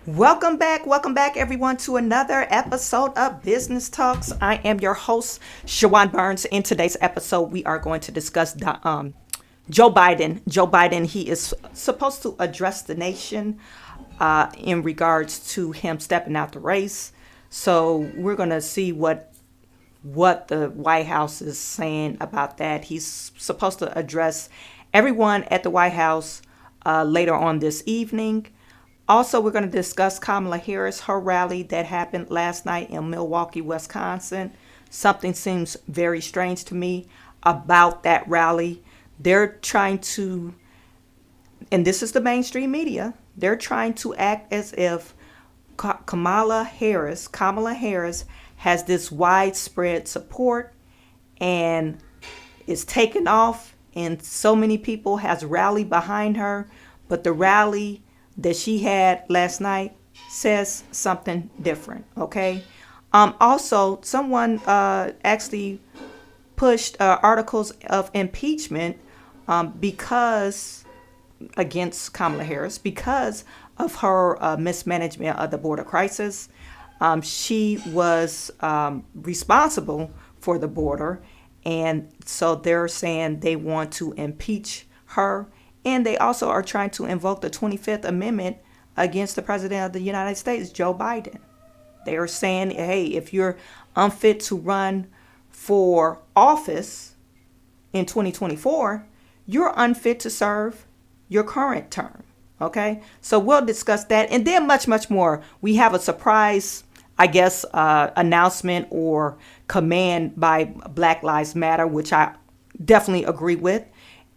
Welcome back, everyone, to another episode of Business Talks. I am your host, Chawanne Burns. In today's episode, we are going to discuss Joe Biden. Joe Biden, he is supposed to address the nation in regards to him stepping out the race. So we're going to see what the White House is saying about that. He's supposed to address everyone at the White House later on this evening. Also, we're going to discuss Kamala Harris, her rally that happened last night in Milwaukee, Wisconsin. Something seems very strange to me about that rally. They're trying to, and this is the mainstream media, they're trying to act as if Kamala Harris has this widespread support and is taken off, and so many people has rallied behind her, but the rally that she had last night says something different. Okay. Also, someone actually pushed articles of impeachment because against Kamala Harris because of her mismanagement of the border crisis. She was responsible for the border, and so they're saying they want to impeach her. And they also are trying to invoke the 25th Amendment against the President of the United States, Joe Biden. They are saying, hey, if you're unfit to run for office in 2024, you're unfit to serve your current term. Okay, so we'll discuss that and then much, much more. We have a surprise, I guess, announcement or command by Black Lives Matter, which I definitely agree with.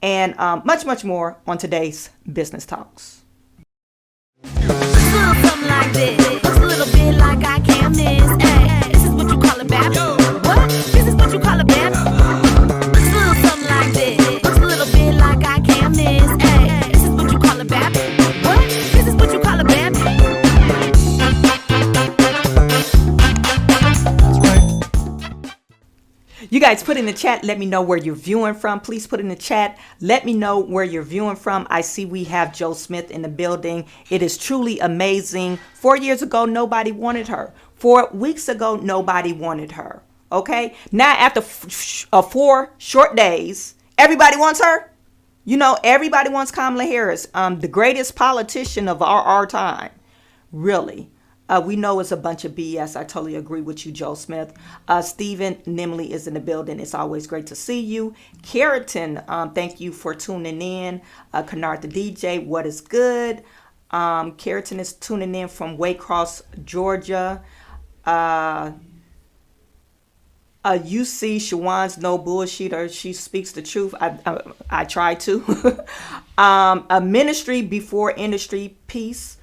And much, much more on today's Business Talks. Something like this. Looks a little bit like I can't miss. Hey, this is what you call a bad. What? This is what you call a bad. Something like this. Looks a little bit like I can't miss. Hey, this is what you call a bad. What? This is what you call a bad. You guys put in the chat, let me know where you're viewing from. Please put in the chat, let me know where you're viewing from. I see we have Joe Smith in the building. It is truly amazing. 4 years ago, nobody wanted her. 4 weeks ago, nobody wanted her. Okay? Now, after 4 short days, everybody wants her. You know, everybody wants Kamala Harris, the greatest politician of our time. Really. We know it's a bunch of BS. I totally agree with you, Joe Smith. Stephen Nimley is in the building. It's always great to see you. Keratin, thank you for tuning in. Kennard the DJ, what is good? Keratin is tuning in from Waycross, Georgia. You see Chawanne's no bullshitter. She speaks the truth. I try to. A ministry before industry piece.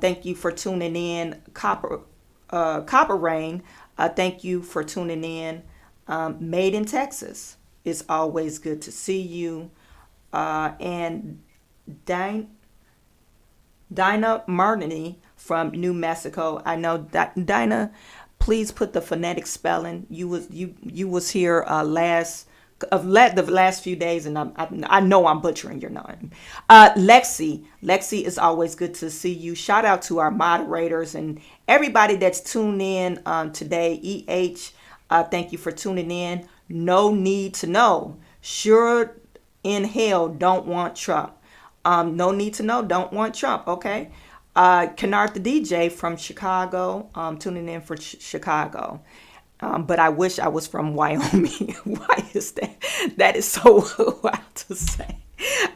Thank you for tuning in. Copper Rain, thank you for tuning in. Made in Texas. It's always good to see you. And Dinah Martini from New Mexico. I know that Dinah, please put the phonetic spelling. You was here the last few days, and I know I'm butchering your name. Lexi is always good to see you. Shout out to our moderators and everybody that's tuned in today. Thank you for tuning in. No need to know. Sure in hell don't want Trump. No need to know, don't want Trump. Okay. Kennard the DJ from Chicago, tuning in for Chicago. But I wish I was from Wyoming. Why is that? That is so wild to say.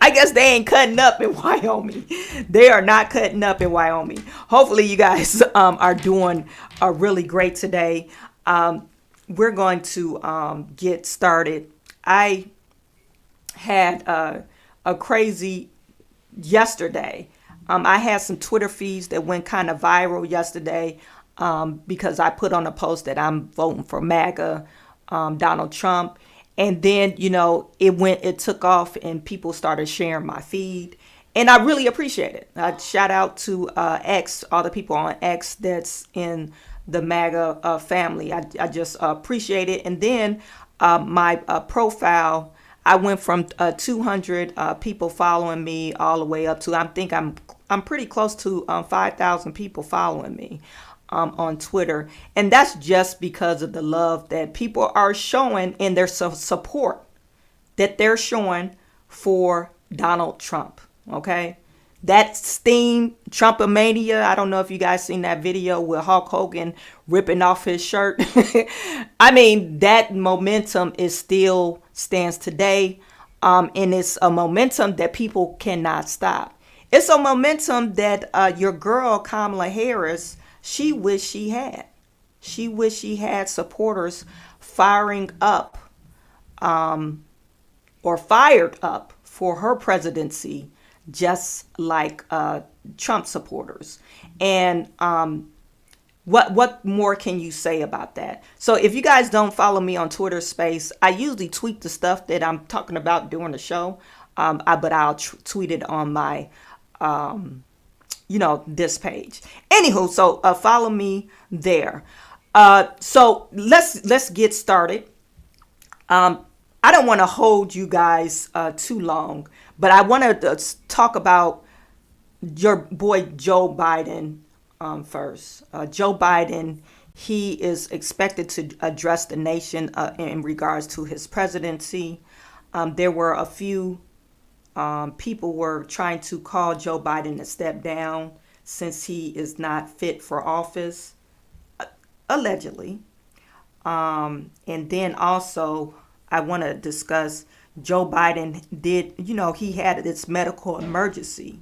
I guess they ain't cutting up in Wyoming. They are not cutting up in Wyoming. Hopefully you guys are doing really great today. We're going to get started. I had a crazy yesterday. I had some Twitter feeds that went kind of viral yesterday. Because I put on a post that I'm voting for MAGA, Donald Trump. And then, it took off and people started sharing my feed. And I really appreciate it. Shout out to X, all the people on X that's in the MAGA family. I just appreciate it. And then my profile, I went from 200 people following me all the way up to, I think I'm I'm pretty close to 5,000 people following me on Twitter. And that's just because of the love that people are showing in their support that they're showing for Donald Trump. Okay. That steam Trumpomania. I don't know if you guys seen that video with Hulk Hogan ripping off his shirt. I mean, that momentum is still stands today. And it's a momentum that people cannot stop. It's a momentum that your girl, Kamala Harris, she wished she had. She wished she had supporters firing up or fired up for her presidency, just like Trump supporters. And what more can you say about that? So if you guys don't follow me on Twitter Space, I usually tweet the stuff that I'm talking about during the show, but I'll tweet it on my, this page. Anywho, so follow me there. So let's get started. I don't want to hold you guys too long, but I want to talk about your boy Joe Biden first. Joe Biden, he is expected to address the nation in regards to his presidency. There were a few people were trying to call Joe Biden to step down since he is not fit for office, allegedly. And then also, I want to discuss Joe Biden did, he had this medical emergency.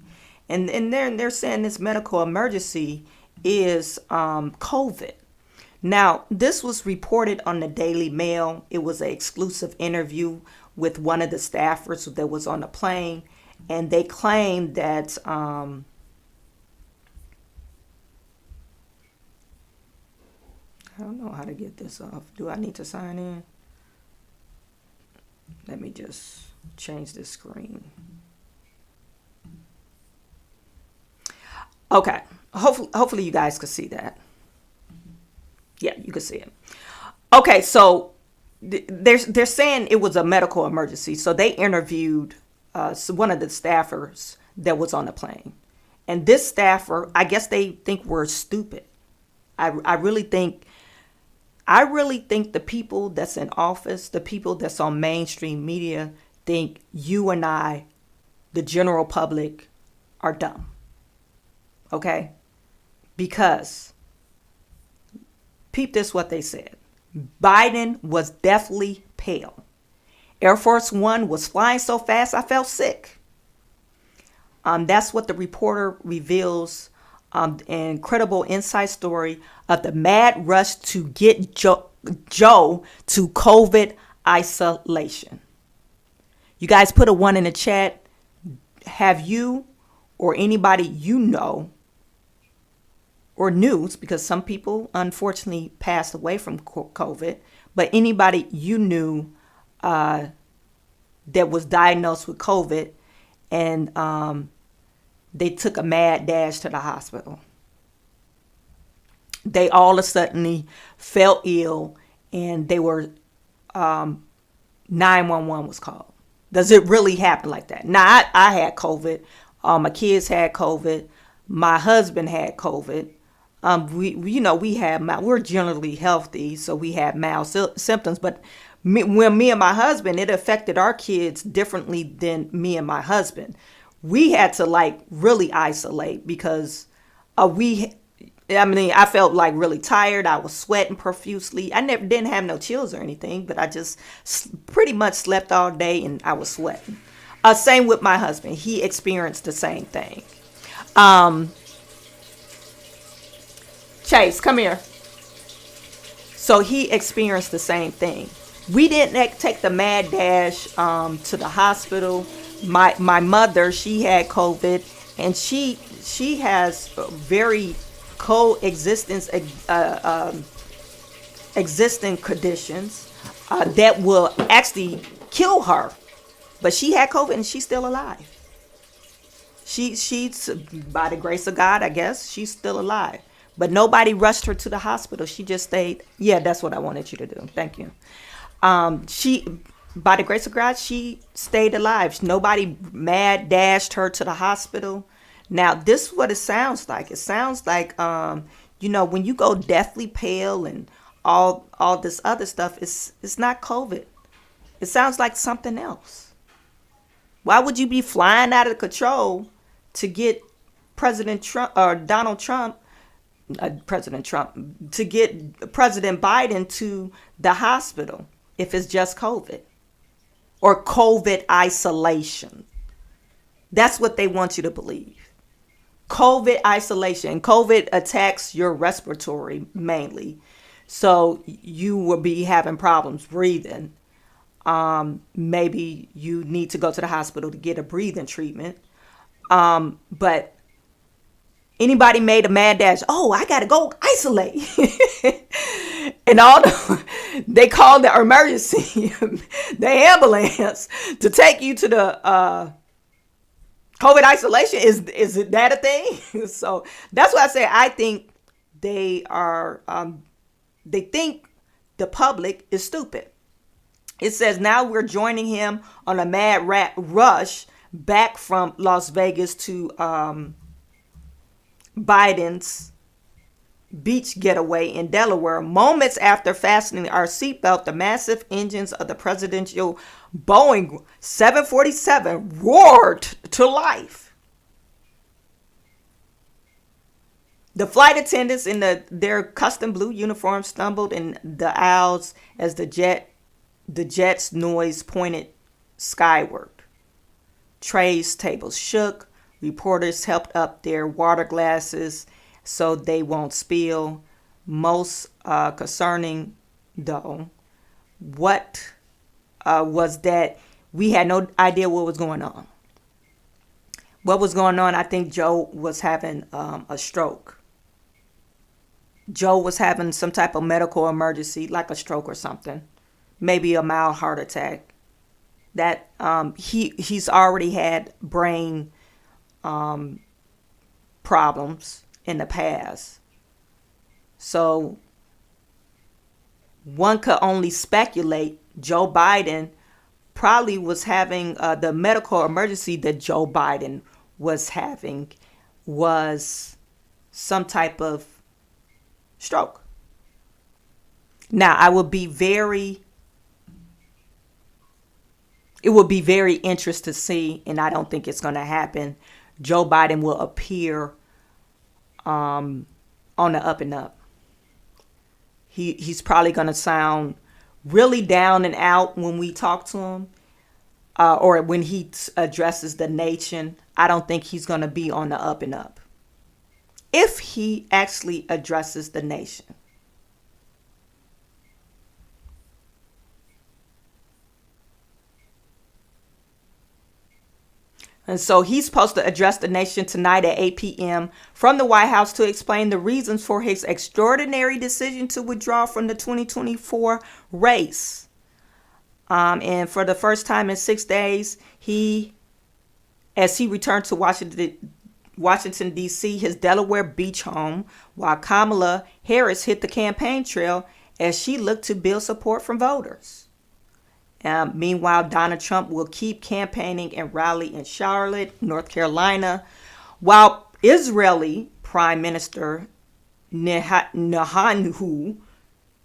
And they're saying this medical emergency is COVID. Now, this was reported on the Daily Mail. It was an exclusive interview with one of the staffers that was on the plane. And they claimed that I don't know how to get this off. Do I need to sign in? Let me just change the screen. Okay. Hopefully you guys can see that. Yeah, you can see it. Okay, so they're saying it was a medical emergency. So they interviewed one of the staffers that was on the plane. And this staffer, I guess they think we're stupid. I really think the people that's in office, the people that's on mainstream media, think you and I, the general public, are dumb. Okay? Because, peep this what they said. Biden was deathly pale. Air Force One was flying so fast I felt sick. That's what the reporter reveals. An incredible inside story of the mad rush to get Joe to COVID isolation. You guys put a 1 in the chat. Have you or anybody you know or news, because some people unfortunately passed away from COVID, but anybody you knew that was diagnosed with COVID and they took a mad dash to the hospital. They all of a sudden fell ill and they were 911 was called. Does it really happen like that? Now, I had COVID. My kids had COVID. My husband had COVID. We're generally healthy, so we had mild symptoms. But when me and my husband, it affected our kids differently than me and my husband. We had to really isolate because I felt really tired. I was sweating profusely. I didn't have no chills or anything, but I just pretty much slept all day and I was sweating. Same with my husband. He experienced the same thing. Chase, come here. So he experienced the same thing. We didn't take the mad dash to the hospital. My mother, she had COVID, and she has very existing conditions that will actually kill her. But she had COVID and she's still alive. She's by the grace of God, I guess, she's still alive. But nobody rushed her to the hospital. She just stayed. Yeah, that's what I wanted you to do. Thank you. By the grace of God, she stayed alive. Nobody mad dashed her to the hospital. Now, this is what it sounds like. It sounds like, when you go deathly pale and all this other stuff, it's not COVID. It sounds like something else. Why would you be flying out of control to get President Trump or President Trump to get President Biden to the hospital if it's just COVID or COVID isolation? That's what they want you to believe. COVID isolation. COVID attacks your respiratory mainly. So you will be having problems breathing. Maybe you need to go to the hospital to get a breathing treatment. But anybody made a mad dash, oh, I got to go isolate. And they called the emergency, the ambulance to take you to the COVID isolation. Is that a thing? So that's why I say I think they think the public is stupid. It says now we're joining him on a mad rush back from Las Vegas to Biden's beach getaway in Delaware. Moments after fastening our seatbelt, the massive engines of the presidential Boeing 747 roared to life. The flight attendants in their custom blue uniforms stumbled in the aisles as the jet's noise pointed skyward. Trays, tables shook. Reporters helped up their water glasses so they won't spill. Most concerning, though, what was that we had no idea what was going on. What was going on? I think Joe was having a stroke. Joe was having some type of medical emergency, like a stroke or something. Maybe a mild heart attack. That he's already had brain problems in the past. So one could only speculate Joe Biden probably was having the medical emergency that Joe Biden was having was some type of stroke. Now, it would be very interesting to see, and I don't think it's going to happen. Joe Biden will appear on the up and up. He's probably going to sound really down and out when we talk to him, or when he addresses the nation. I don't think he's going to be on the up and up if he actually addresses the nation. And so he's supposed to address the nation tonight at 8 p.m. from the White House to explain the reasons for his extraordinary decision to withdraw from the 2024 race. And for the first time in 6 days, as he returned to Washington, D.C., his Delaware beach home, while Kamala Harris hit the campaign trail as she looked to build support from voters. Meanwhile, Donald Trump will keep campaigning and rally in Charlotte, North Carolina, while Israeli Prime Minister Netanyahu,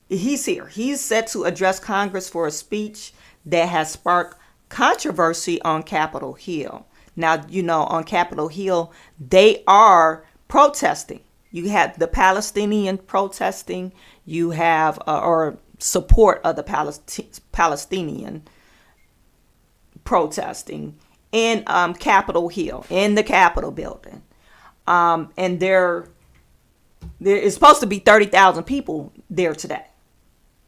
he's here. He's set to address Congress for a speech that has sparked controversy on Capitol Hill. Now, on Capitol Hill, they are protesting. You have the Palestinian protesting. You have, or support of the Palestinian protesting in Capitol Hill, in the Capitol building. And there is supposed to be 30,000 people there today.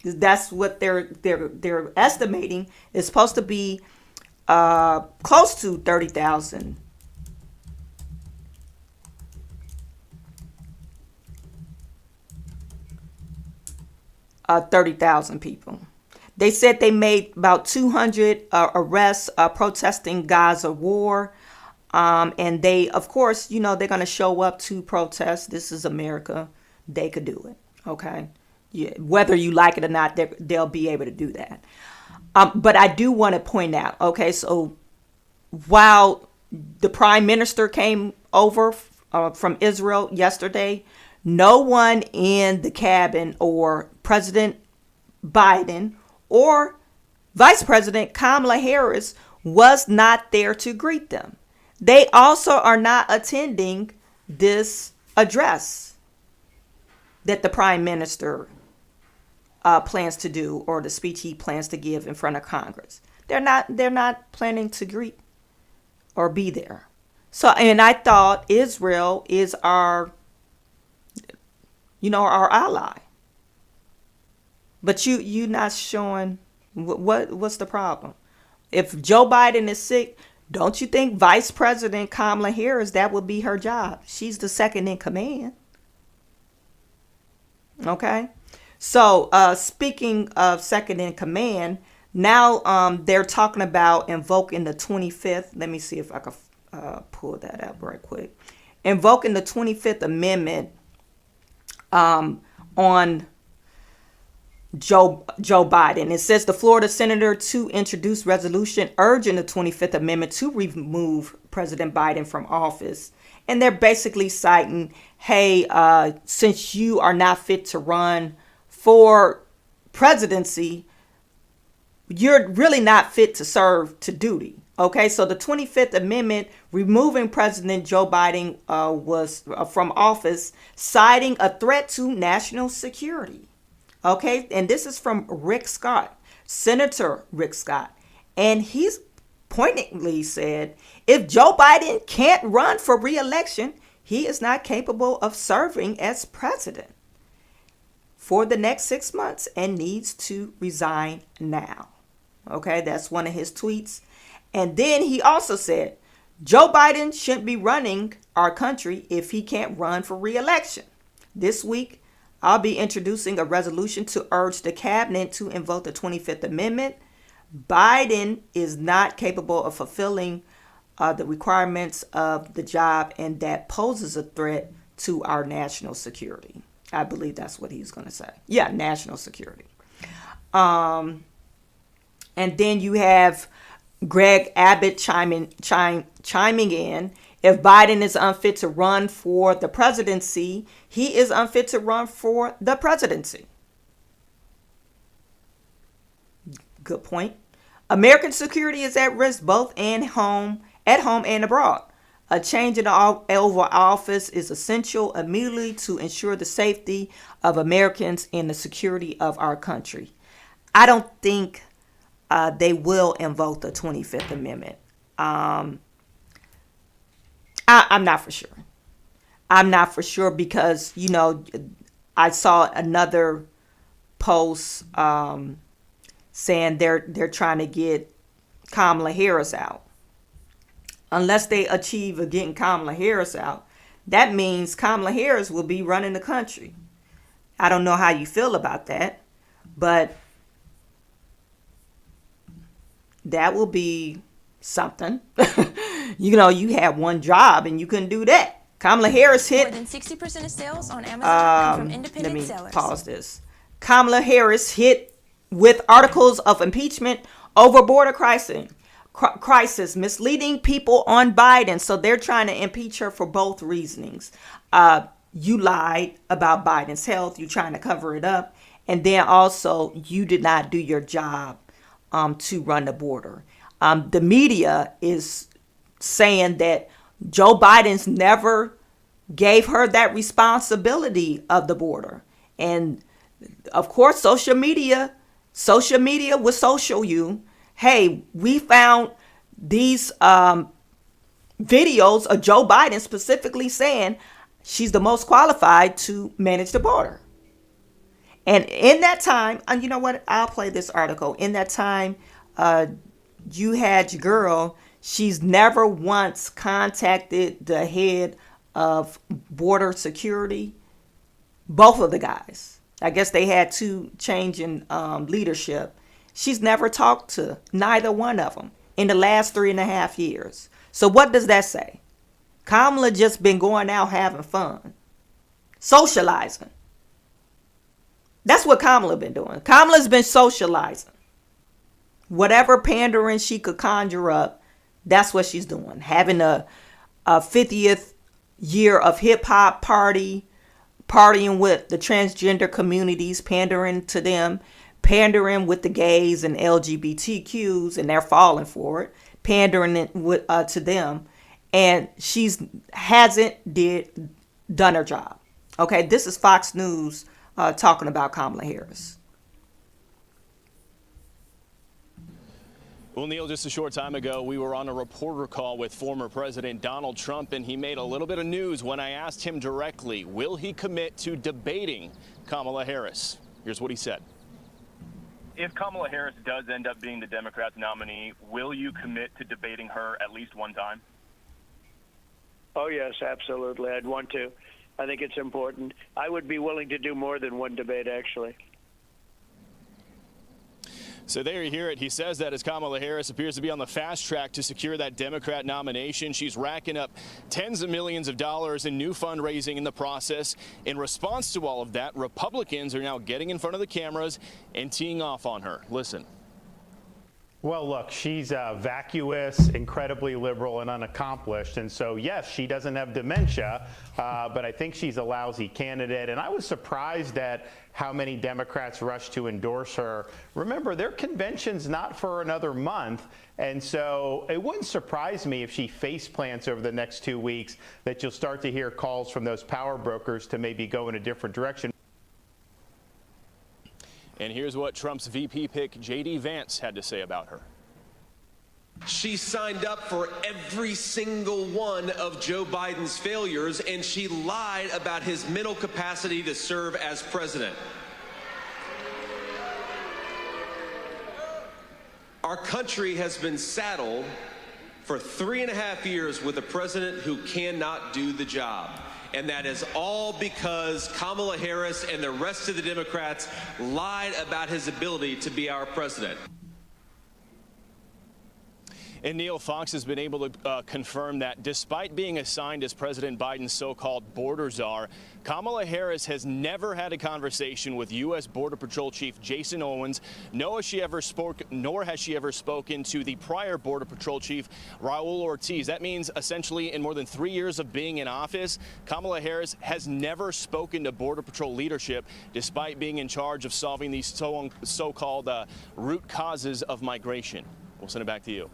That's what they're estimating. It's supposed to be close to 30,000. 30,000 people. They said they made about 200 arrests protesting Gaza war. And they, of course, they're going to show up to protest. This is America. They could do it. Okay. Yeah. Whether you like it or not, they'll be able to do that. But I do want to point out, okay, so while the prime minister came over from Israel yesterday. No one in the cabin or President Biden or Vice President Kamala Harris was not there to greet them. They also are not attending this address that the prime minister plans to do, or the speech he plans to give in front of Congress. They're not planning to greet or be there. So, and I thought Israel is our ally. But you not showing what's the problem? If Joe Biden is sick, don't you think Vice President Kamala Harris, that would be her job? She's the second in command. Okay. So speaking of second in command, now they're talking about invoking the 25th. Let me see if I can pull that up right quick. Invoking the 25th Amendment on Joe Biden. It says the Florida senator to introduce resolution urging the 25th Amendment to remove President Biden from office. And they're basically citing, hey, since you are not fit to run for presidency, you're really not fit to serve to duty. Okay, so the 25th Amendment removing President Joe Biden was from office, citing a threat to national security. Okay, and this is from Rick Scott, Senator Rick Scott. And he's pointedly said, if Joe Biden can't run for re-election, he is not capable of serving as president for the next 6 months and needs to resign now. Okay, that's one of his tweets. And then he also said, Joe Biden shouldn't be running our country if he can't run for re-election. This week, I'll be introducing a resolution to urge the cabinet to invoke the 25th Amendment. Biden is not capable of fulfilling the requirements of the job, and that poses a threat to our national security. I believe that's what he's going to say. Yeah, national security. And then you have Greg Abbott chiming in. If Biden is unfit to run for the presidency, he is unfit to run for the presidency. Good point. American security is at risk both at home and abroad. A change in the Oval Office is essential immediately to ensure the safety of Americans and the security of our country. I don't think they will invoke the 25th Amendment. I'm not for sure. I'm not for sure because, I saw another post saying they're trying to get Kamala Harris out. Unless they achieve getting Kamala Harris out, that means Kamala Harris will be running the country. I don't know how you feel about that, but that will be something. You had one job and you couldn't do that. Kamala Harris hit more than 60% of sales on Amazon come from independent sellers. Let me pause this. Kamala Harris hit with articles of impeachment over border crisis, misleading people on Biden. So they're trying to impeach her for both reasonings. You lied about Biden's health. You're trying to cover it up. And then also you did not do your job to run the border. The media is saying that Joe Biden's never gave her that responsibility of the border. And of course, social media will social you. Hey, we found these videos of Joe Biden specifically saying she's the most qualified to manage the border. And in that time, and you know what? I'll play this article. In that time, you had your girl. She's never once contacted the head of border security. Both of the guys. I guess they had to change in leadership. She's never talked to neither one of them in the last 3.5 years. So what does that say? Kamala just been going out having fun, socializing. That's what Kamala been doing. Kamala's been socializing. Whatever pandering she could conjure up, That's what she's doing. Having a 50th year of hip hop party, partying with the transgender communities, pandering to them, pandering with the gays and LGBTQs, and they're falling for it, pandering to them, and she's hasn't done her job. Okay, this is Fox News talking about Kamala Harris. Well, Neil, just a short time ago, we were on a reporter call with former President Donald Trump, and he made a little bit of news when I asked him directly, will he commit to debating Kamala Harris? Here's what he said. If Kamala Harris does end up being the Democrats' nominee, will you commit to debating her at least one time? Oh, yes, absolutely. I'd want to. I think it's important. I would be willing to do more than one debate, actually. So there you hear it. He says that as Kamala Harris appears to be on the fast track to secure that Democrat nomination. She's racking up tens of millions of dollars in new fundraising in the process. In response to all of that, Republicans are now getting in front of the cameras and teeing off on her. Listen. Well, look, she's vacuous, incredibly liberal, and unaccomplished. And so, yes, she doesn't have dementia, but I think she's a lousy candidate. And I was surprised at how many Democrats rushed to endorse her. Remember, their convention's not for another month. And so it wouldn't surprise me if she face plants over the next 2 weeks that you'll start to hear calls from those power brokers to maybe go in a different direction. And here's what Trump's VP pick, J.D. Vance, had to say about her. She signed up for every single one of Joe Biden's failures, and she lied about his mental capacity to serve as president. Our country has been saddled for 3.5 years with a president who cannot do the job. And that is all because Kamala Harris and the rest of the Democrats lied about his ability to be our president. And Neil, Fox has been able to confirm that despite being assigned as President Biden's so-called border czar, Kamala Harris has never had a conversation with U.S. Border Patrol Chief Jason Owens, nor has she ever spoken to the prior Border Patrol Chief, Raul Ortiz. That means essentially in more than 3 years of being in office, Kamala Harris has never spoken to Border Patrol leadership, despite being in charge of solving these so-called root causes of migration. We'll send it back to you.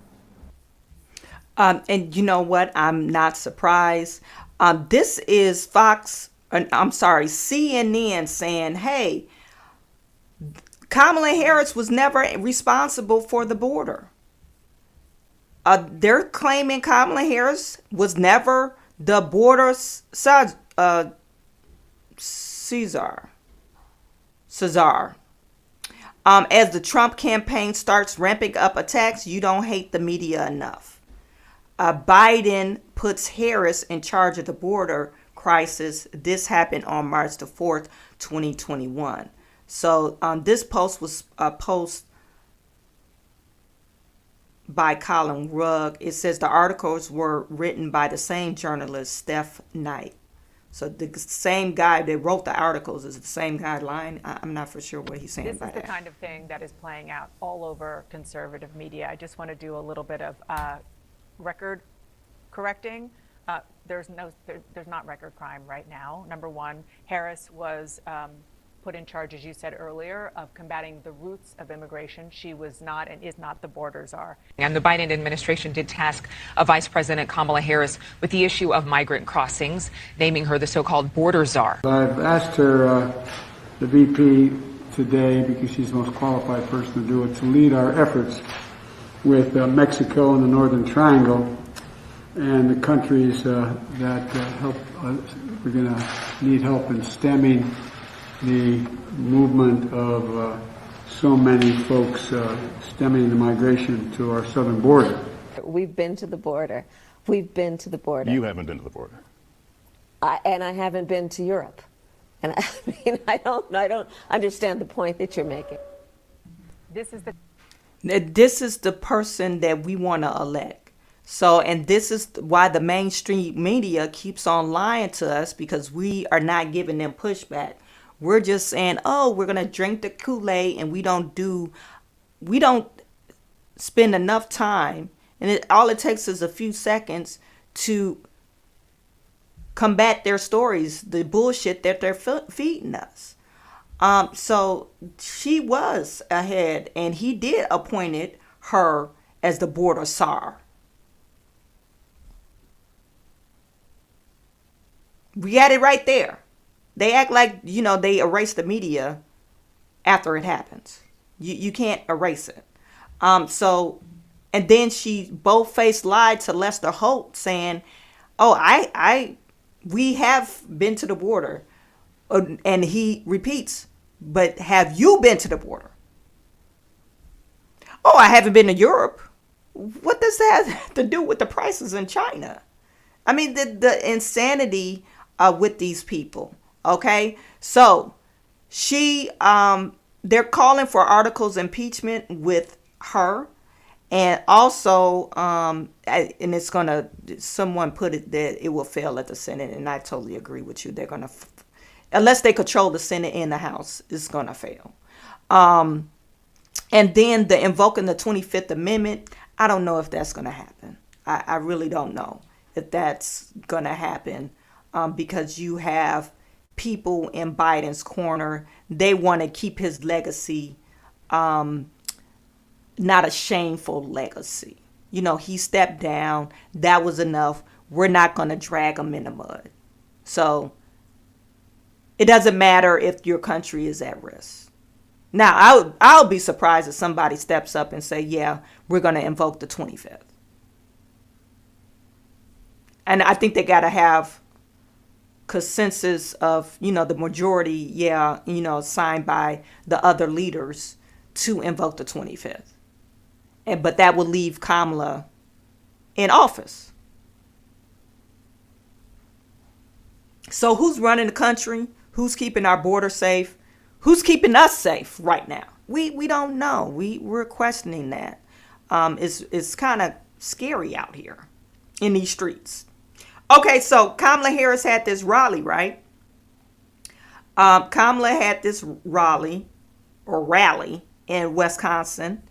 And you know what? I'm not surprised. This is CNN saying, hey, Kamala Harris was never responsible for the border. They're claiming Kamala Harris was never the border Caesar. As the Trump campaign starts ramping up attacks, you don't hate the media enough. Biden puts Harris in charge of the border crisis. This happened on March the 4th, 2021. So this post was a post by Colin Rugg. It says the articles were written by the same journalist, Steph Knight. So the same guy that wrote the articles is the same guy lying. I'm not for sure what he's saying by that. This is the kind of thing that is playing out all over conservative media. I just want to do a little bit of record correcting. There's not record crime right now. Number one, Harris was put in charge, as you said earlier, of combating the roots of immigration. She was not and is not the border czar. And the Biden administration did task Vice President Kamala Harris with the issue of migrant crossings, naming her the so-called border czar. I've asked her, the VP, today, because she's the most qualified person to do it, to lead our efforts with Mexico and the Northern Triangle and the countries that help. We're going to need help in stemming the movement of so many folks stemming the migration to our southern border. We've been to the border. We've been to the border. You haven't been to the border. And I haven't been to Europe. And I mean, I don't understand the point that you're making. This is the person that we want to elect. So, and this is why the mainstream media keeps on lying to us, because we are not giving them pushback. We're just saying, oh, we're going to drink the Kool-Aid, and we don't spend enough time And all it takes is a few seconds to combat their stories, the bullshit that they're feeding us. So she was ahead, and he did appointed her as the border czar. We had it right there. They act like, they erase the media after it happens. You can't erase it. And then she bold-faced lied to Lester Holt saying, oh, we have been to the border. And he repeats, but have you been to the border? Oh, I haven't been to Europe. What does that have to do with the prices in China? I mean, the insanity with these people. Okay, so they're calling for articles impeachment with her, and also, and it's someone put it that it will fail at the Senate, and I totally agree with you. They're gonna, unless they control the Senate and the House, it's gonna fail. And then the invoking the 25th Amendment, I don't know if that's gonna happen. I really don't know if that's gonna happen, because you have people in Biden's corner. They want to keep his legacy, not a shameful legacy. He stepped down. That was enough. We're not going to drag him in the mud. So it doesn't matter if your country is at risk. Now, I'll be surprised if somebody steps up and say, yeah, we're going to invoke the 25th. And I think they got to have consensus of, the majority, signed by the other leaders to invoke the 25th. But that would leave Kamala in office. So who's running the country? Who's keeping our border safe? Who's keeping us safe right now? We don't know. We're questioning that. It's kind of scary out here in these streets. Okay, so Kamala Harris had this rally, right? Kamala had this rally in Wisconsin,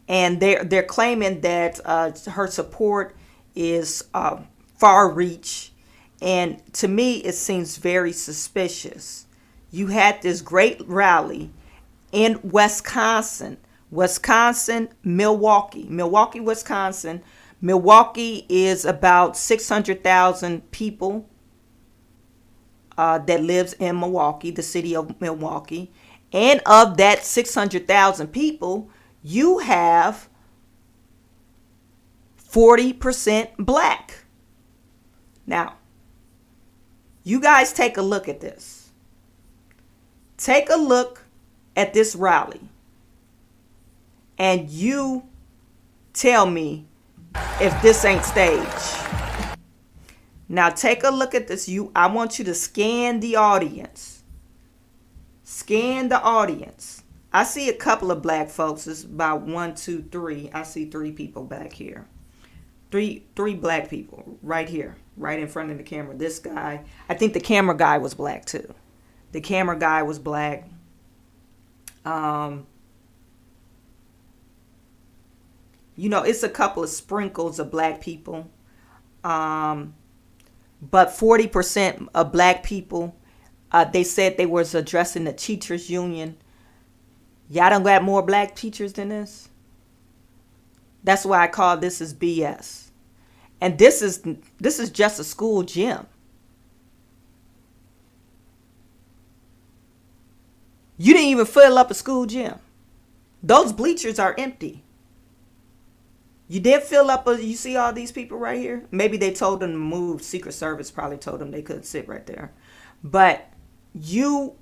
and they're claiming that her support is far reach, and to me it seems very suspicious. You had this great rally in Wisconsin, Milwaukee, Wisconsin. Milwaukee is about 600,000 people that lives in Milwaukee, the city of Milwaukee. And of that 600,000 people, you have 40% black. Now, you guys take a look at this. Take a look at this rally. And you tell me if this ain't staged. Now take a look at this. I want you to scan the audience. Scan the audience. I see a couple of black folks. It's about 1, 2, 3. I see 3 people back here. Three black people right here, right in front of the camera. This guy, I think the camera guy was black too. The camera guy was black. It's a couple of sprinkles of black people. But 40% of black people, they said they was addressing the teachers union. Y'all don't got more black teachers than this? That's why I call this is BS. And this is just a school gym. You didn't even fill up a school gym. Those bleachers are empty. You did fill up you see all these people right here? Maybe they told them to move. Secret Service probably told them they couldn't sit right there. But you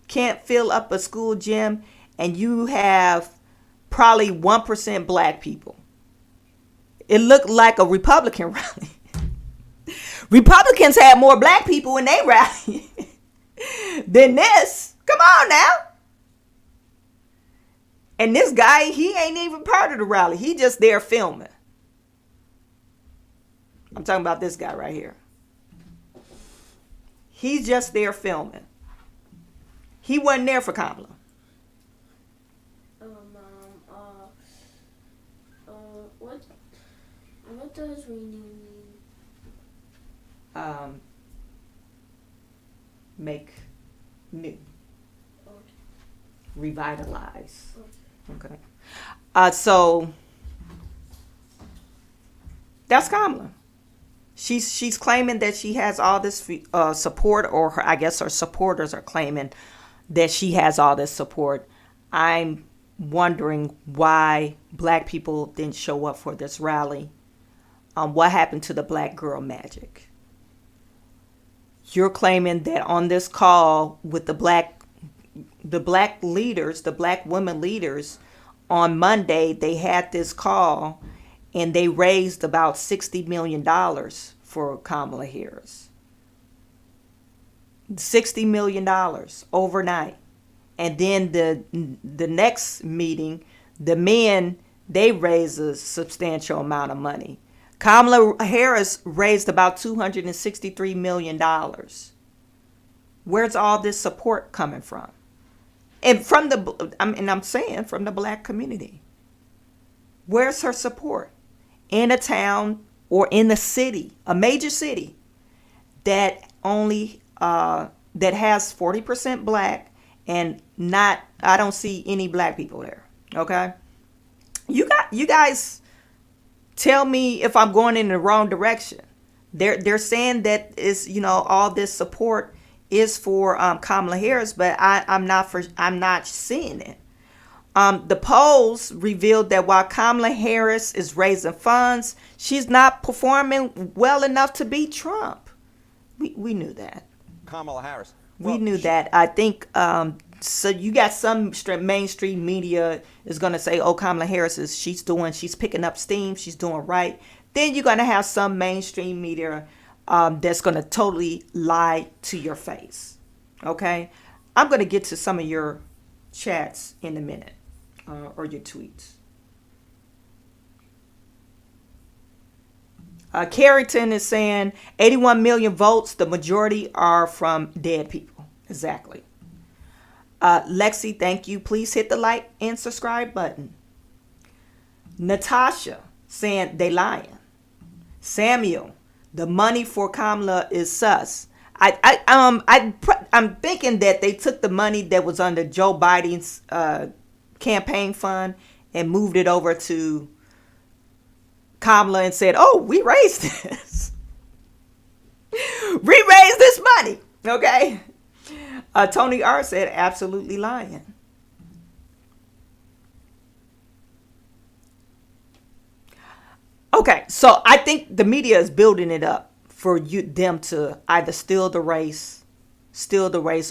can't fill up a school gym, and you have probably 1% black people. It looked like a Republican rally. Republicans had more black people in their rally than this. Come on now. And this guy, he ain't even part of the rally. He just there filming. I'm talking about this guy right here. He's just there filming. He wasn't there for Kamala. What? What does renew mean? Make new. Okay. Revitalize. Okay. So that's Kamala. She's claiming that she has all this support, or I guess her supporters are claiming that she has all this support. I'm wondering why black people didn't show up for this rally. What happened to the black girl magic? You're claiming that on this call with the black leaders, the black women leaders, on Monday, they had this call and they raised about $60 million for Kamala Harris. $60 million overnight. And then the next meeting, the men, they raised a substantial amount of money. Kamala Harris raised about $263 million. Where's all this support coming from? And I'm saying from the black community. Where's her support? In a town or in a city, a major city that only that has 40% black and I don't see any black people there. Okay, you guys tell me if I'm going in the wrong direction. They're saying that is all this support is for Kamala Harris, but I'm not seeing it. The polls revealed that while Kamala Harris is raising funds, she's not performing well enough to beat Trump. We knew that. Kamala Harris. We knew that. I think so. You got some mainstream media is going to say, "Oh, Kamala Harris she's picking up steam. She's doing right." Then you're going to have some mainstream media that's going to totally lie to your face. Okay, I'm going to get to some of your chats in a minute. Or your tweets. Carrington is saying 81 million votes. The majority are from dead people. Exactly. Lexi, thank you. Please hit the like and subscribe button. Natasha saying they lying. Samuel, the money for Kamala is sus. I'm thinking that they took the money that was under Joe Biden's campaign fund and moved it over to Kamala and said, "Oh, we raised this. We raised this money." Okay. Tony R said, "Absolutely lying." Okay, so I think the media is building it up for them to either steal the race,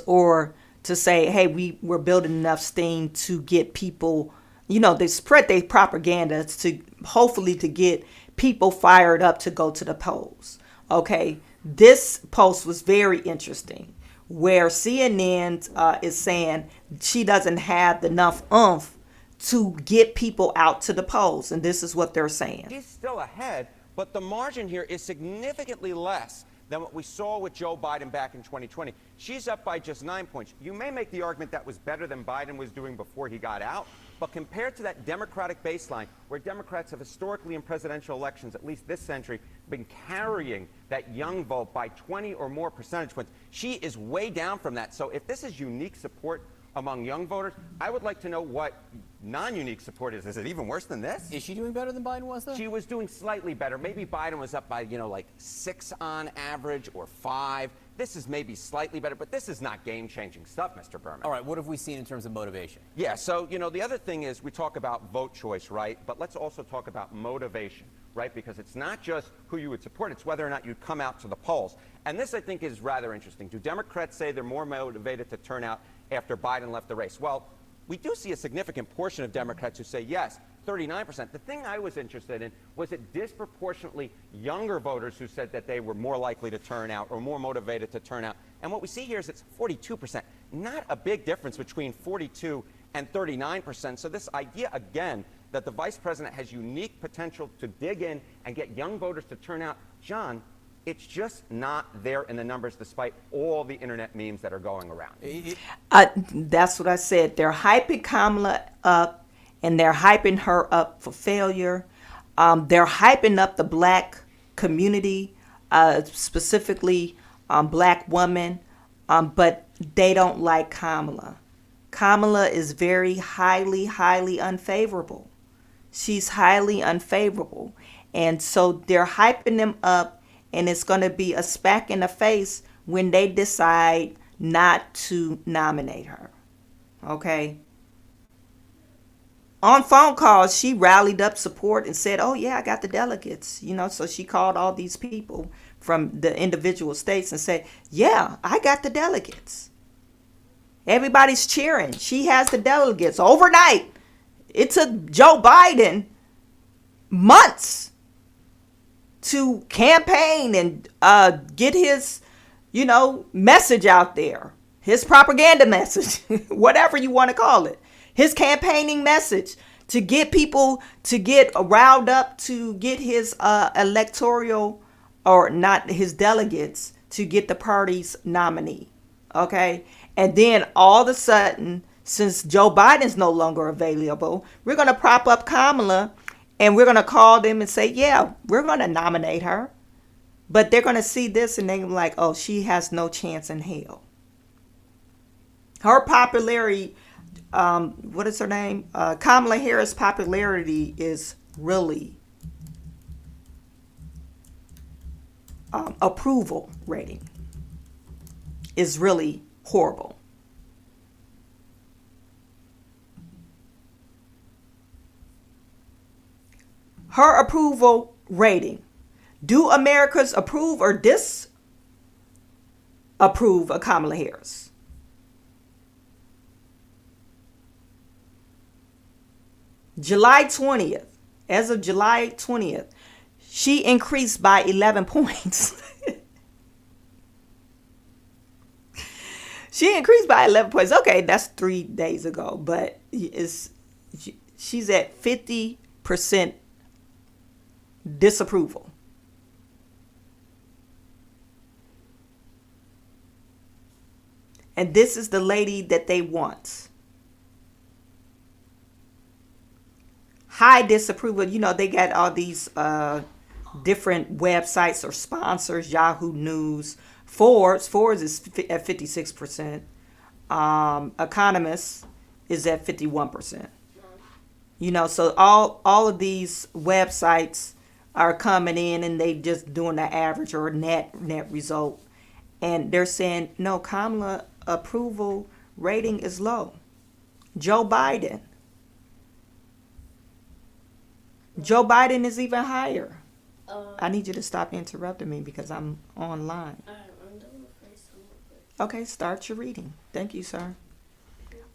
or to say, hey, we're building enough steam to get people, they spread their propaganda to hopefully to get people fired up to go to the polls. Okay, this post was very interesting where CNN is saying she doesn't have enough oomph to get people out to the polls. And this is what they're saying. She's still ahead, but the margin here is significantly less than what we saw with Joe Biden back in 2020. She's up by just 9 points. You may make the argument that was better than Biden was doing before he got out, but compared to that Democratic baseline, where Democrats have historically in presidential elections, at least this century, been carrying that young vote by 20 or more percentage points, she is way down from that. So if this is unique support among young voters, I would like to know what non-unique support is. Is it even worse than this? Is she doing better than Biden was, though? She was doing slightly better. Maybe Biden was up by, like 6 on average or 5. This is maybe slightly better, but this is not game-changing stuff, Mr. Berman. All right, what have we seen in terms of motivation? Yeah, so, the other thing is we talk about vote choice, right? But let's also talk about motivation, right? Because it's not just who you would support, it's whether or not you'd come out to the polls. And this, I think, is rather interesting. Do Democrats say they're more motivated to turn out after Biden left the race? Well, we do see a significant portion of Democrats who say yes, 39%. The thing I was interested in was it disproportionately younger voters who said that they were more likely to turn out or more motivated to turn out. And what we see here is it's 42%. Not a big difference between 42 and 39%. So this idea, again, that the vice president has unique potential to dig in and get young voters to turn out, John, it's just not there in the numbers despite all the internet memes that are going around. That's what I said. They're hyping Kamala up and they're hyping her up for failure. They're hyping up the black community, specifically black women, but they don't like Kamala. Kamala is very highly unfavorable. She's highly unfavorable. And so they're hyping them up, and it's going to be a smack in the face when they decide not to nominate her. Okay? On phone calls, she rallied up support and said, oh, yeah, I got the delegates. So she called all these people from the individual states and said, yeah, I got the delegates. Everybody's cheering. She has the delegates. Overnight, it took Joe Biden months to campaign and get his, message out there. His propaganda message, whatever you want to call it. His campaigning message to get people to get riled up to get his electoral, or not his delegates, to get the party's nominee. Okay? And then all of a sudden, since Joe Biden's no longer available, we're going to prop up Kamala and we're going to call them and say, yeah, we're going to nominate her. But they're going to see this and they're like, oh, she has no chance in hell. Her popularity, what is her name? Kamala Harris' popularity is really approval rating is really horrible. Her approval rating. Do Americans approve or disapprove of Kamala Harris? July 20th, as of July 20th, she increased by 11 points. She increased by 11 points. Okay, that's 3 days ago, but she's at 50% disapproval. And this is the lady that they want. High disapproval. They got all these different websites or sponsors. Yahoo News. Forbes is at 56%. Economist is at 51%. So all of these websites are coming in and they just doing the average or net result. And they're saying, no, Kamala approval rating is low. Joe Biden is even higher. I need you to stop interrupting me because I'm online. Okay, start your reading. Thank you, sir.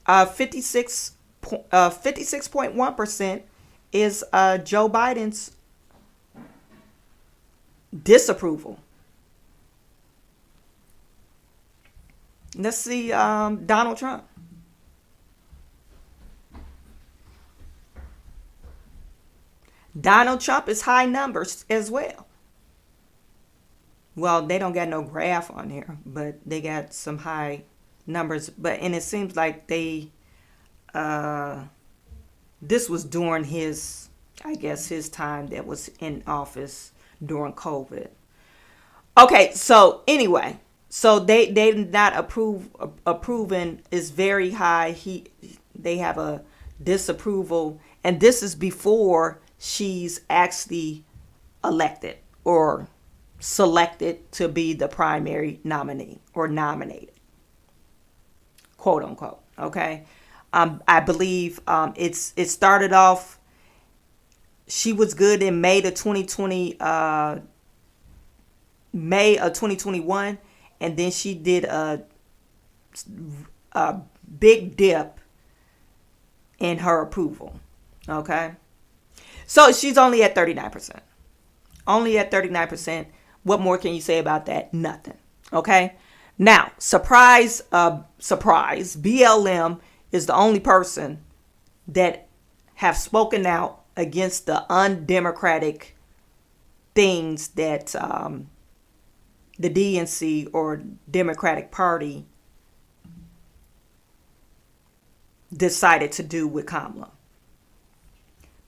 56.1% is Joe Biden's disapproval. Let's see Donald Trump. Donald Trump is high numbers as well. Well, they don't got no graph on here, but they got some high numbers. And it seems like this was during his time that was in office during COVID. Okay, so anyway, so they not approving is very high. They have a disapproval, and this is before she's actually elected or selected to be the primary nominee or nominated, quote unquote. Okay, I believe it started off. She was good in May of 2021, and then she did a big dip in her approval. Okay, so she's only at 39%. Only at 39%. What more can you say about that? Nothing. Okay. Now, surprise, BLM is the only person that have spoken out against the undemocratic things that the DNC or Democratic Party decided to do with Kamala.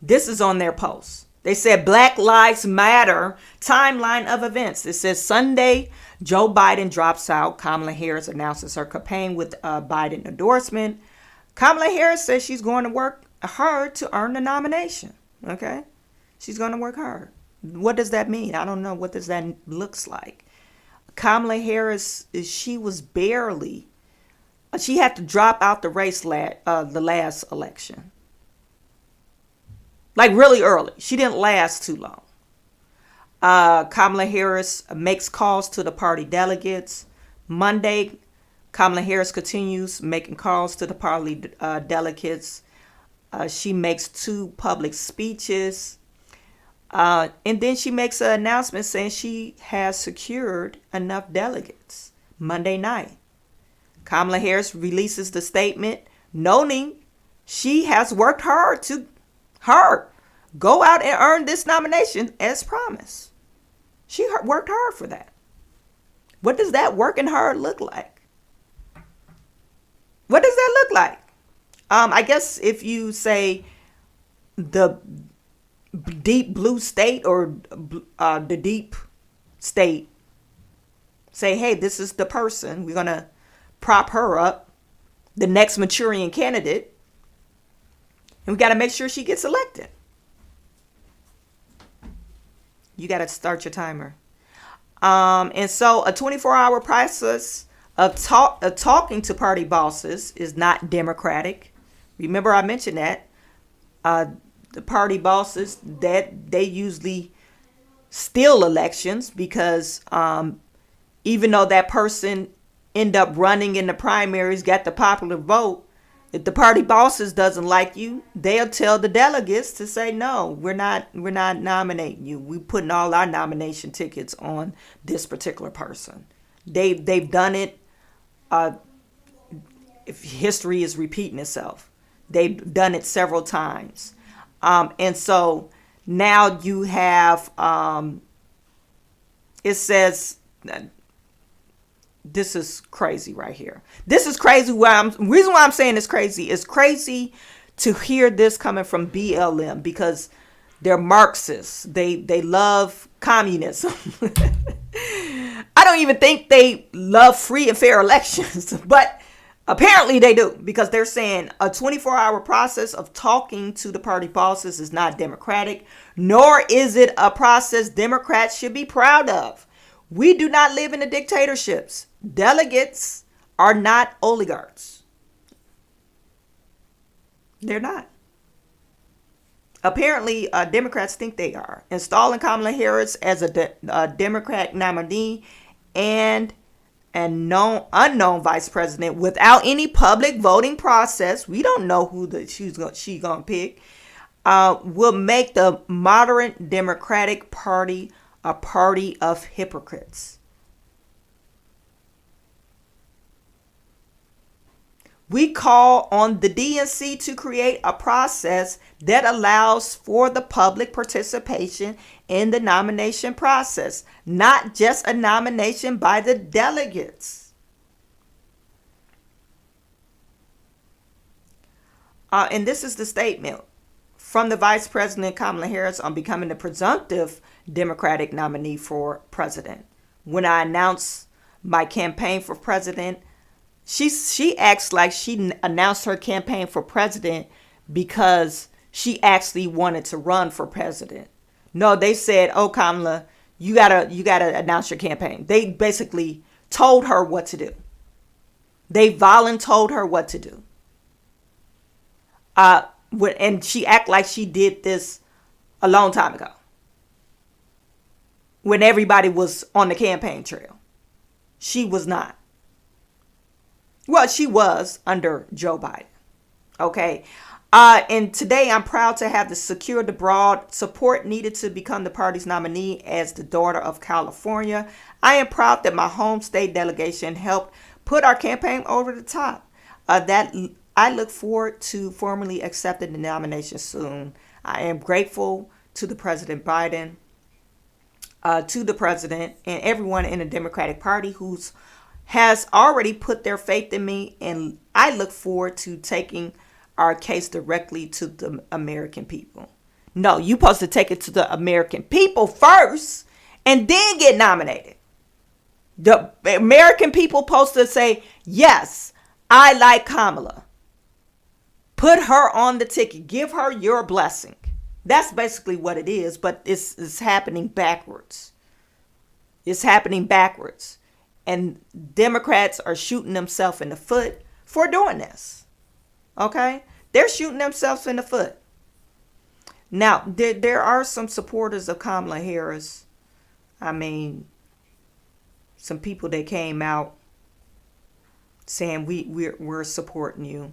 This is on their post. They said Black Lives Matter timeline of events. It says Sunday, Joe Biden drops out. Kamala Harris announces her campaign with Biden endorsement. Kamala Harris says she's going to work hard to earn the nomination. Okay? She's going to work hard. What does that mean? I don't know. What does that looks like? Kamala Harris, she had to drop out the race the last election. Like really early. She didn't last too long. Kamala Harris makes calls to the party delegates. Monday, Kamala Harris continues making calls to the party delegates. She makes 2 public speeches. And then she makes an announcement saying she has secured enough delegates. Monday night, Kamala Harris releases the statement noting she has worked hard to go out and earn this nomination as promised. She worked hard for that. What does that working hard look like? What does that look like? I guess if you say the deep blue state or the deep state, say, hey, this is the person. We're going to prop her up, the next Manchurian candidate. And we got to make sure she gets elected. You got to start your timer. And so a 24-hour process of talking to party bosses is not democratic. Remember I mentioned that. The party bosses, that they usually steal elections because even though that person end up running in the primaries, got the popular vote, if the party bosses doesn't like you, they'll tell the delegates to say, no, we're not nominating you. We're putting all our nomination tickets on this particular person. They've done it. If history is repeating itself, they've done it several times. And so now you have, it says, this is crazy right here. This is crazy. Reason why I'm saying it's crazy to hear this coming from BLM because they're Marxists. They love communism. I don't even think they love free and fair elections, but apparently they do because they're saying a 24-hour process of talking to the party bosses is not democratic, nor is it a process Democrats should be proud of. We do not live in a dictatorships. Delegates are not oligarchs. They're not. Apparently, Democrats think they are. Installing Kamala Harris as a Democrat nominee and unknown vice president without any public voting process, we don't know who she's gonna pick, will make the modern Democratic Party a party of hypocrites. We call on the DNC to create a process that allows for the public participation in the nomination process, not just a nomination by the delegates. And this is the statement from the Vice President Kamala Harris on becoming the presumptive Democratic nominee for president. When I announced my campaign for president, she acts like she announced her campaign for president because she actually wanted to run for president. No, they said, "Oh, Kamala, you gotta announce your campaign." They basically told her what to do. They voluntold her what to do. And she act like she did this a long time ago, when everybody was on the campaign trail. She was not. Well, she was under Joe Biden. Okay. And today I'm proud to have secured the broad support needed to become the party's nominee as the daughter of California. I am proud that my home state delegation helped put our campaign over the top. That I look forward to formally accepting the nomination soon. I am grateful to the President Biden, to the president, and everyone in the Democratic Party who's has already put their faith in me, and I look forward to taking our case directly to the American people. No, you supposed to take it to the American people first and then get nominated. The American people supposed to say, yes, I like Kamala. Put her on the ticket. Give her your blessing. That's basically what it is, but it's happening backwards. It's happening backwards. And Democrats are shooting themselves in the foot for doing this. Okay? They're shooting themselves in the foot. Now, there are some supporters of Kamala Harris. I mean, some people that came out saying we're supporting you.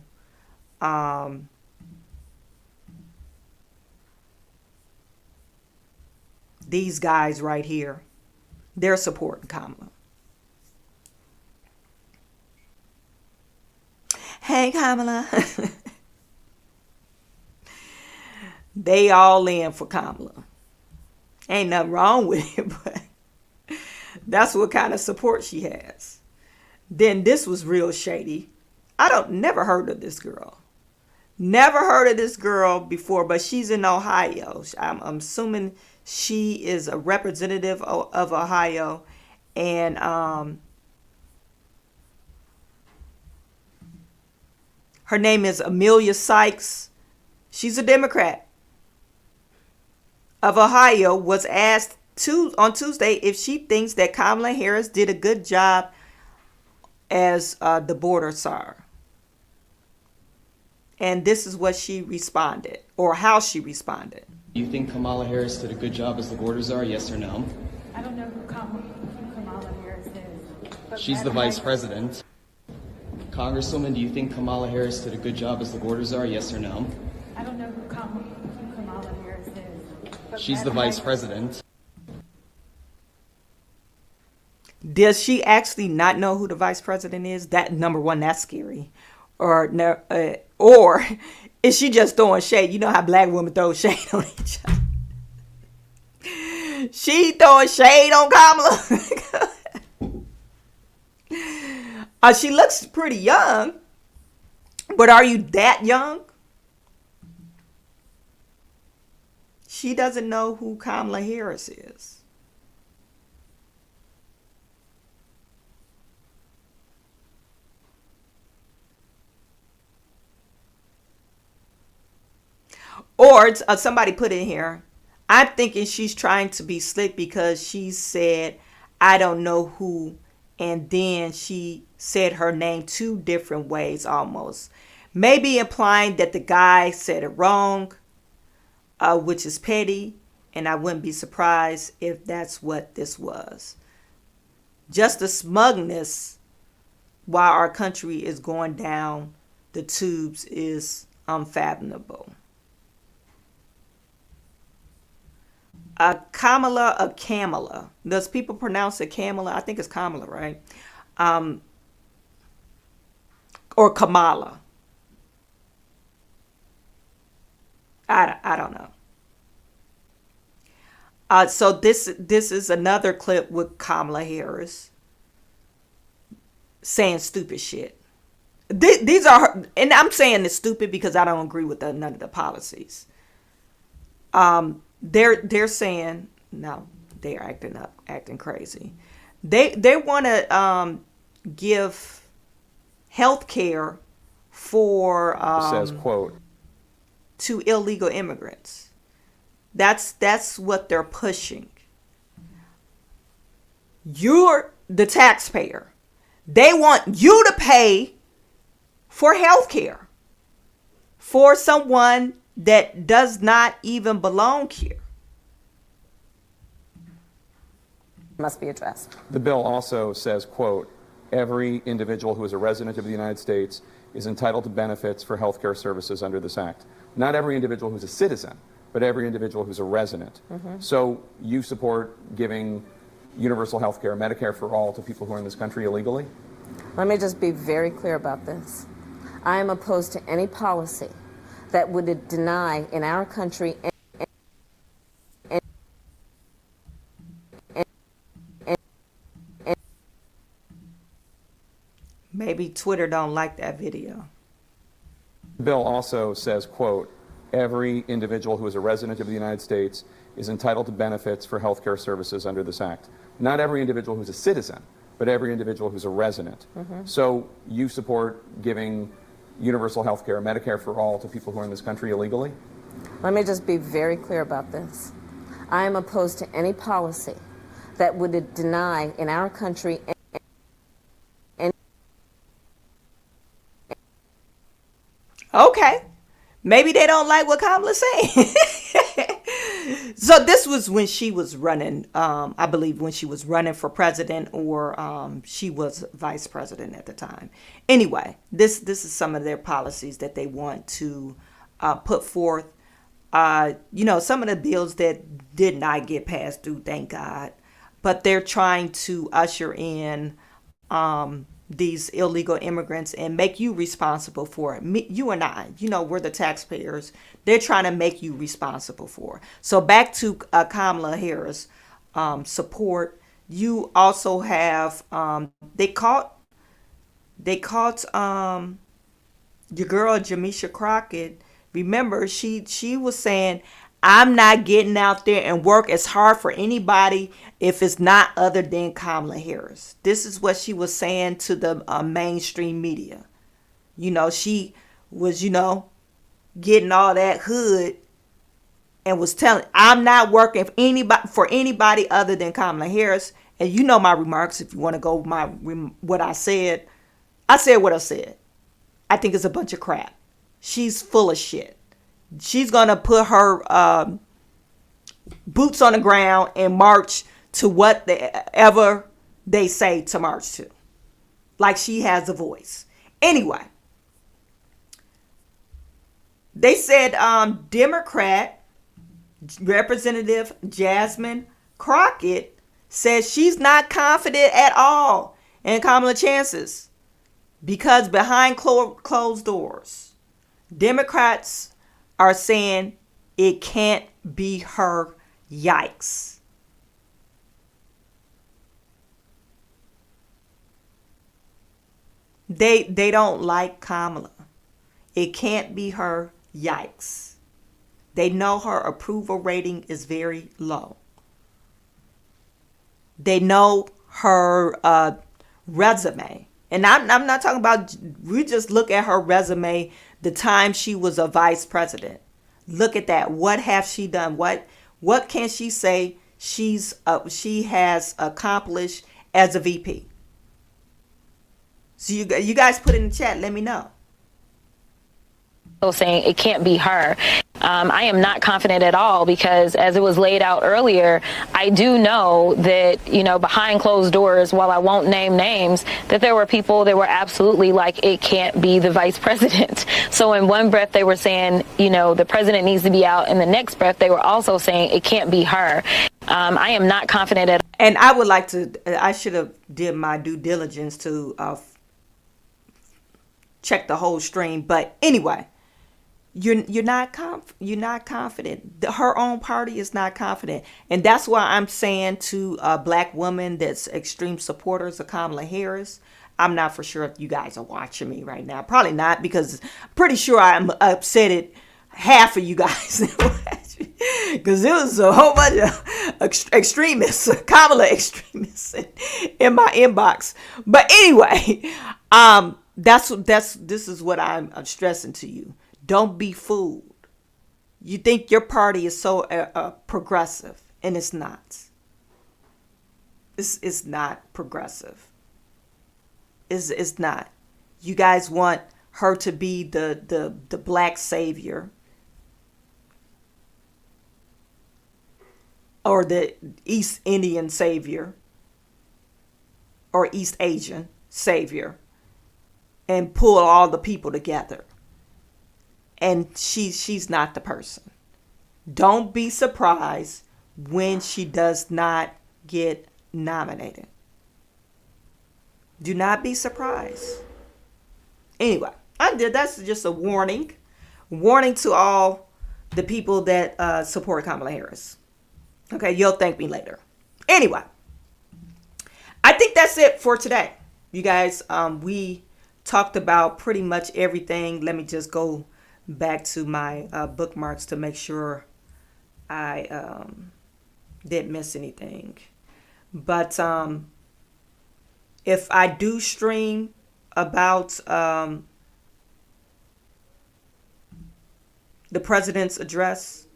These guys right here, they're supporting Kamala. Hey, Kamala. They all in for Kamala. Ain't nothing wrong with it, but that's what kind of support she has. Then this was real shady. Never heard of this girl. Never heard of this girl before, but she's in Ohio. I'm assuming she is a representative of Ohio. And her name is Amelia Sykes. She's a Democrat of Ohio. Was asked on Tuesday if she thinks that Kamala Harris did a good job as the border czar. And this is what she responded, or how she responded. Do you think Kamala Harris did a good job as the border czar, yes or no? I don't know who Kamala Harris is. She's the vice president. Congresswoman, do you think Kamala Harris did a good job as the border czar, yes or no? I don't know who Kamala Harris is. She's the vice president. Does she actually not know who the vice president is? That, number one, that's scary. Or is she just throwing shade? You know how black women throw shade on each other. She throwing shade on Kamala. She looks pretty young, but are you that young? She doesn't know who Kamala Harris is. Or somebody put in here, I'm thinking she's trying to be slick because she said, I don't know who. And then she said her name two different ways almost. Maybe implying that the guy said it wrong, which is petty. And I wouldn't be surprised if that's what this was. Just the smugness while our country is going down the tubes is unfathomable. Kamala. Does people pronounce it Kamala? I think it's Kamala, right? Or Kamala. I don't know. So this is another clip with Kamala Harris saying stupid shit. These are her, and I'm saying it's stupid because I don't agree with none of the policies. They're saying no, they're acting crazy. They want to give health care for says quote to illegal immigrants. That's what they're pushing. You're the taxpayer. They want you to pay for health care for someone that does not even belong here. Must be addressed. The bill also says, quote, every individual who is a resident of the United States is entitled to benefits for health care services under this act. Not every individual who's a citizen, but every individual who's a resident. Mm-hmm. So you support giving universal health care, Medicare for all, to people who are in this country illegally? Let me just be very clear about this. I am opposed to any policy that would deny in our country Maybe Twitter don't like that video. The bill also says, quote, every individual who is a resident of the United States is entitled to benefits for health care services under this act. Not every individual who's a citizen, but every individual who's a resident. So you support giving universal health care, Medicare for all, to people who are in this country illegally? Let me just be very clear about this. I am opposed to any policy that would deny in our country any. Okay. Maybe they don't like what Kamala's saying. So this was when she was running, I believe when she was running for president, or she was vice president at the time. Anyway, this is some of their policies that they want to put forth. You know, some of the bills that did not get passed through, thank God, but they're trying to usher in these illegal immigrants and make you responsible for it. You and I, you know, we're the taxpayers. They're trying to make you responsible for it. So back to Kamala Harris support. You also have they caught your girl Jamisha Crockett. Remember, she was saying, I'm not getting out there and work as hard for anybody if it's not other than Kamala Harris. This is what she was saying to the mainstream media. You know, she was, you know, getting all that hood and was telling, I'm not working for anybody other than Kamala Harris. And you know my remarks. If you want to go what I said what I said. I think it's a bunch of crap. She's full of shit. She's going to put her boots on the ground and march to whatever they say to march to. Like she has a voice. Anyway, they said Democrat Representative Jasmine Crockett says she's not confident at all in Kamala's chances because behind closed doors, Democrats are saying it can't be her. Yikes. They don't like Kamala. It can't be her. Yikes. They know her approval rating is very low. They know her resume. And I'm not talking about, we just look at her resume the time she was a vice president. Look at that. What has she done? What can she say she has accomplished as a VP? So you guys put it in the chat. Let me know. Saying it can't be her. I am not confident at all because, as it was laid out earlier, I do know that, you know, behind closed doors, while I won't name names, that there were people that were absolutely like, it can't be the vice president. So in one breath, they were saying, you know, the president needs to be out. In the next breath, they were also saying it can't be her. I am not confident at all. And I would like to, I should have did my due diligence to check the whole stream. But anyway. You're not confident. Her own party is not confident. And that's why I'm saying to a black woman that's extreme supporters of Kamala Harris, I'm not for sure if you guys are watching me right now. Probably not, because I'm pretty sure I'm upset at half of you guys. Because there was a whole bunch of extremists, Kamala extremists in my inbox. But anyway, this is what I'm stressing to you. Don't be fooled. You think your party is so progressive, and it's not. It's not progressive. It's not. You guys want her to be the black savior, or the East Indian savior, or East Asian savior, and pull all the people together. And she's not the person. Don't be surprised when she does not get nominated. Do not be surprised. Anyway, that's just a warning. Warning to all the people that support Kamala Harris. Okay, you'll thank me later. Anyway, I think that's it for today. You guys, we talked about pretty much everything. Let me just go back to my bookmarks to make sure I didn't miss anything. But if I do stream about the president's address,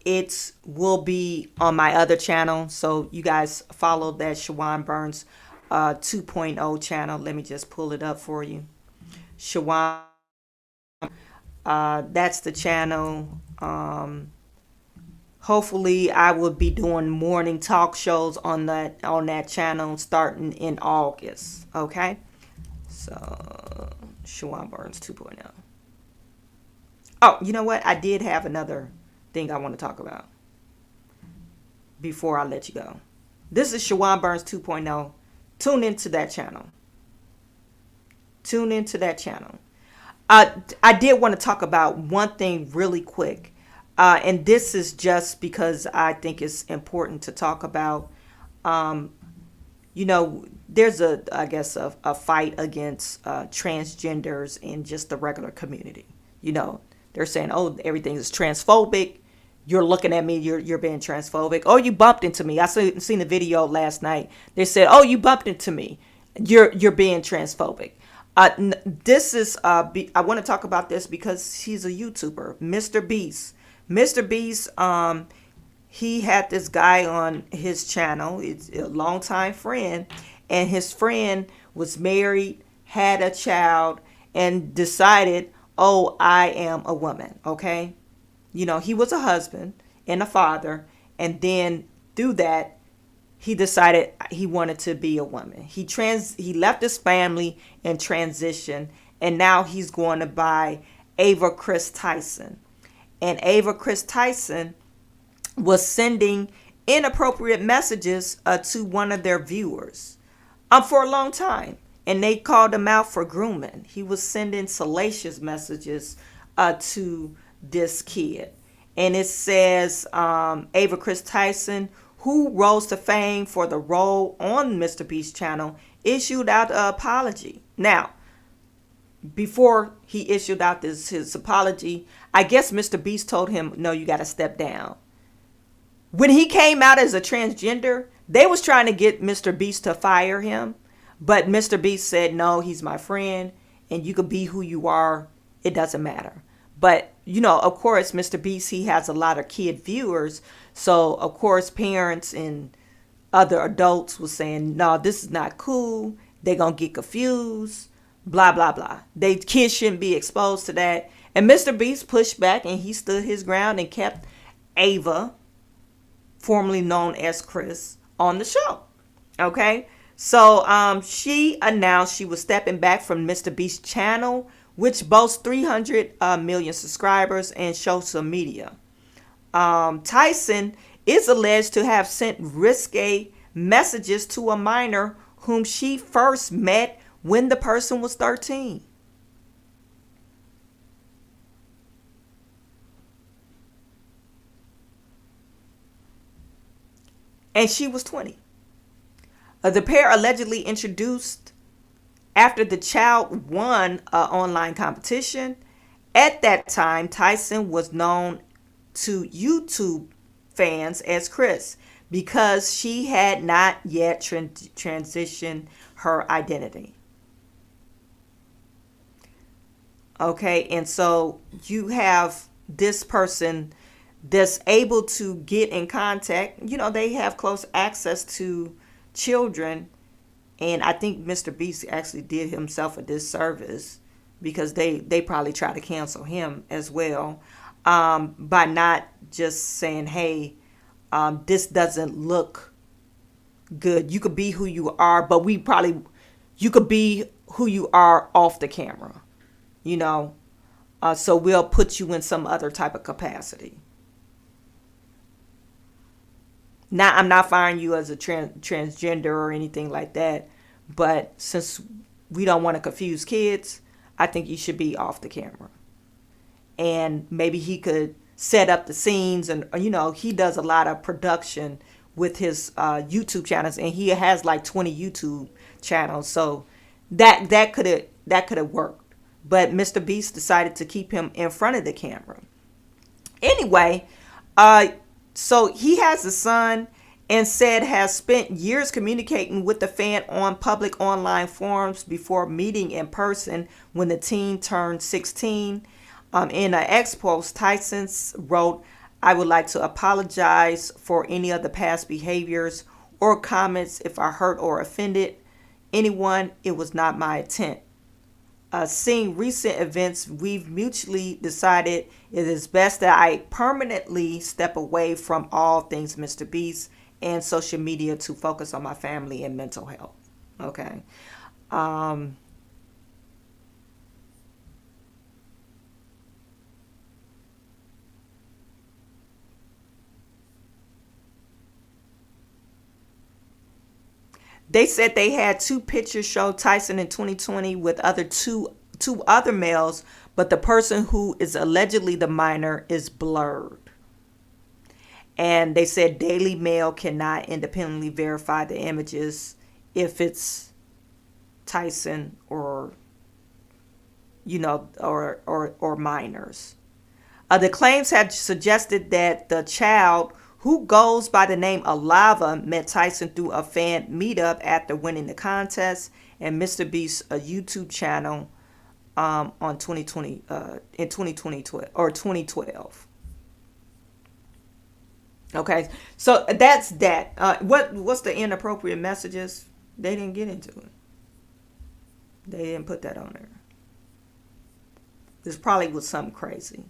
it will be on my other channel. So you guys follow that Chawanne Burns 2.0 channel. Let me just pull it up for you. Chawanne, that's the channel. Hopefully I will be doing morning talk shows on that channel starting in August. Okay, so Chawanne Burns 2.0. Oh, you know what? I did have another thing I want to talk about before I let you go. This is Chawanne Burns 2.0. Tune into that channel. Tune into that channel. I did want to talk about one thing really quick. And this is just because I think it's important to talk about. You know, there's I guess a fight against transgenders in just the regular community. You know, they're saying, oh, everything is transphobic. You're looking at me, you're being transphobic. Oh, you bumped into me. I seen the video last night. They said, oh, you bumped into me. You're being transphobic. This is, I want to talk about this because he's a YouTuber, MrBeast. MrBeast, he had this guy on his channel. It's a longtime friend, and his friend was married, had a child, and decided, oh, I am a woman. Okay, you know, he was a husband and a father, and then through that, he decided he wanted to be a woman. He left his family and transitioned, and now he's going to buy Ava Chris Tyson. And Ava Chris Tyson was sending inappropriate messages to one of their viewers for a long time. And they called him out for grooming. He was sending salacious messages to this kid. And it says Ava Chris Tyson, who rose to fame for the role on MrBeast channel, issued out an apology. Now, before he issued out his apology, I guess MrBeast told him, no, you got to step down. When he came out as a transgender, they was trying to get MrBeast to fire him. But MrBeast said, no, he's my friend, and you could be who you are. It doesn't matter. But, you know, of course, MrBeast, he has a lot of kid viewers. So, of course, parents and other adults was saying, no, this is not cool. They're going to get confused. Blah, blah, blah. Kids shouldn't be exposed to that. And MrBeast pushed back, and he stood his ground and kept Ava, formerly known as Chris, on the show. Okay? So she announced she was stepping back from MrBeast channel, which boasts 300 million subscribers and social media. Tyson is alleged to have sent risque messages to a minor whom she first met when the person was 13. And she was 20. The pair allegedly introduced after the child won an online competition. At that time, Tyson was known to YouTube fans as Chris because she had not yet transitioned her identity. Okay, and so you have this person that's able to get in contact. You know, they have close access to children, and I think MrBeast actually did himself a disservice because they probably try to cancel him as well, by not just saying, hey, this doesn't look good. You could be who you are, but you could be who you are off the camera, you know, so we'll put you in some other type of capacity. Now, I'm not firing you as a transgender or anything like that, but since we don't want to confuse kids, I think you should be off the camera. And maybe he could set up the scenes, and, you know, he does a lot of production with his YouTube channels, and he has like 20 YouTube channels, so that could have worked. but Mr. Beast decided to keep him in front of the camera. Anyway, so he has a son and said has spent years communicating with the fan on public online forums before meeting in person when the teen turned 16. In an X post, Tyson wrote, "I would like to apologize for any of the past behaviors or comments if I hurt or offended anyone. It was not my intent. Seeing recent events, we've mutually decided it is best that I permanently step away from all things Mr. Beast and social media to focus on my family and mental health." Okay. They said they had 2 pictures show Tyson in 2020 with two other males, but the person who is allegedly the minor is blurred. And they said Daily Mail cannot independently verify the images if it's Tyson or, or minors. The claims had suggested that the child, who goes by the name Alava, met Tyson through a fan meetup after winning the contest, and Mr. Beast's YouTube channel in 2012. Okay, so that's that. What's the inappropriate messages? They didn't get into it. They didn't put that on there. This probably was something crazy.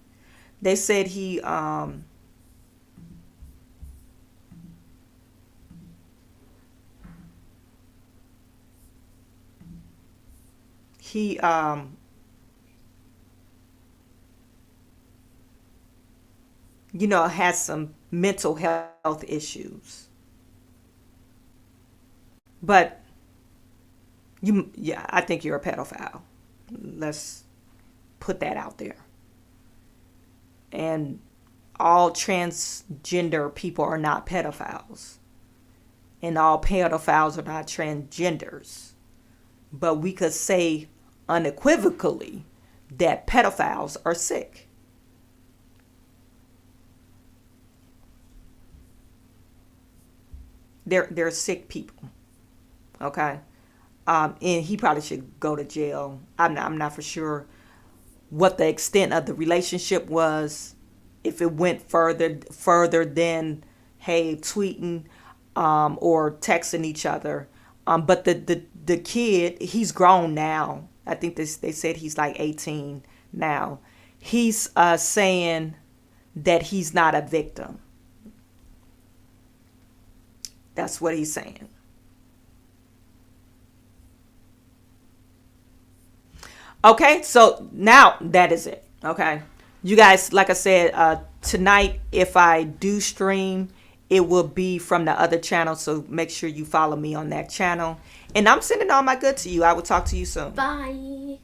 They said he has some mental health issues. But I think you're a pedophile. Let's put that out there. And all transgender people are not pedophiles. And all pedophiles are not transgenders. But we could say unequivocally that pedophiles are sick. They're sick people. Okay? And he probably should go to jail. I'm not for sure what the extent of the relationship was, if it went further than, hey, tweeting or texting each other. But the kid, he's grown now. I think they said he's like 18 now. He's saying that he's not a victim. That's what he's saying. Okay, so now that is it. Okay, you guys, like I said, tonight, if I do stream, it will be from the other channel. So make sure you follow me on that channel. And I'm sending all my good to you. I will talk to you soon. Bye.